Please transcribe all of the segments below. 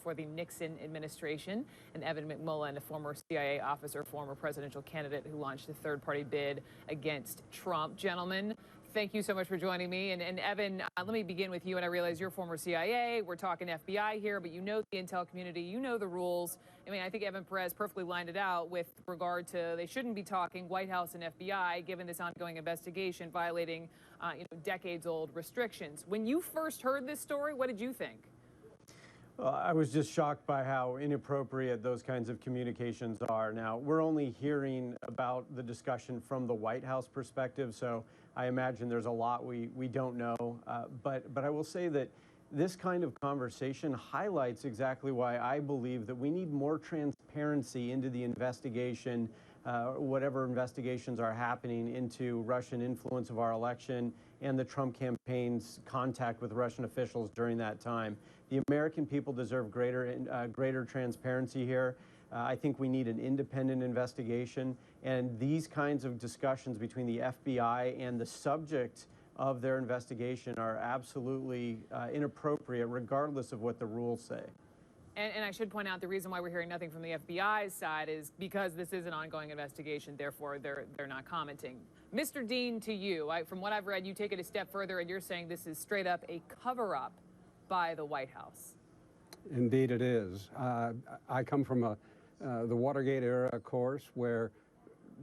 for the Nixon administration, and Evan McMullen, a former CIA officer, former presidential candidate who launched a third-party bid against Trump. Gentlemen, thank you so much for joining me. And Evan, let me begin with you. And I realize you're former CIA. We're talking FBI here, but you know the intel community. You know the rules. I mean, I think Evan Perez perfectly lined it out with regard to they shouldn't be talking White House and FBI, given this ongoing investigation violating decades-old restrictions. When you first heard this story, what did you think? I was just shocked by how inappropriate those kinds of communications are. Now, we're only hearing about the discussion from the White House perspective, so I imagine there's a lot we don't know. But I will say that this kind of conversation highlights exactly why I believe that we need more transparency into the investigation, whatever investigations are happening into Russian influence of our election and the Trump campaign's contact with Russian officials during that time. The American people deserve greater transparency here. I think we need an independent investigation, and these kinds of discussions between the FBI and the subject of their investigation are absolutely inappropriate, regardless of what the rules say. And I should point out the reason why we're hearing nothing from the FBI's side is because this is an ongoing investigation, therefore they're not commenting. Mr. Dean, to you, from what I've read, you take it a step further and you're saying this is straight up a cover-up by the White House. Indeed it is. I come from the Watergate era, of course, where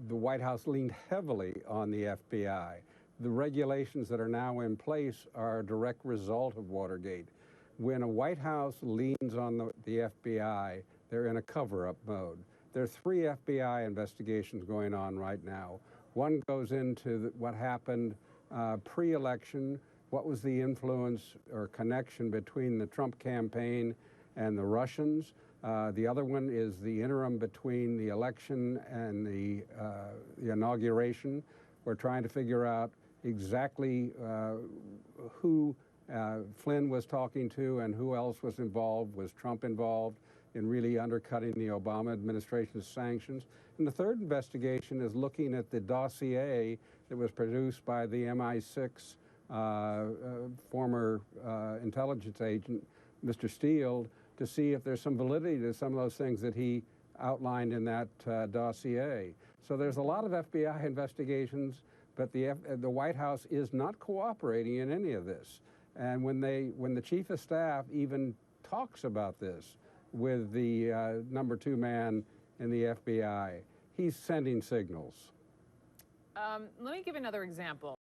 the White House leaned heavily on the FBI. The regulations that are now in place are a direct result of Watergate. When a White House leans on the FBI, they're in a cover-up mode. There are 3 FBI investigations going on right now. One goes into what happened pre-election, what was the influence or connection between the Trump campaign and the Russians. The other one is the interim between the election and the inauguration. We're trying to figure out exactly who Flynn was talking to and who else was involved. Was Trump involved in really undercutting the Obama administration's sanctions? And the third investigation is looking at the dossier that was produced by the MI6 former intelligence agent, Mr. Steele, to see if there's some validity to some of those things that he outlined in that dossier. So there's a lot of FBI investigations, but the White House is not cooperating in any of this. And when the chief of staff even talks about this with the number 2 man in the FBI, he's sending signals. Let me give another example.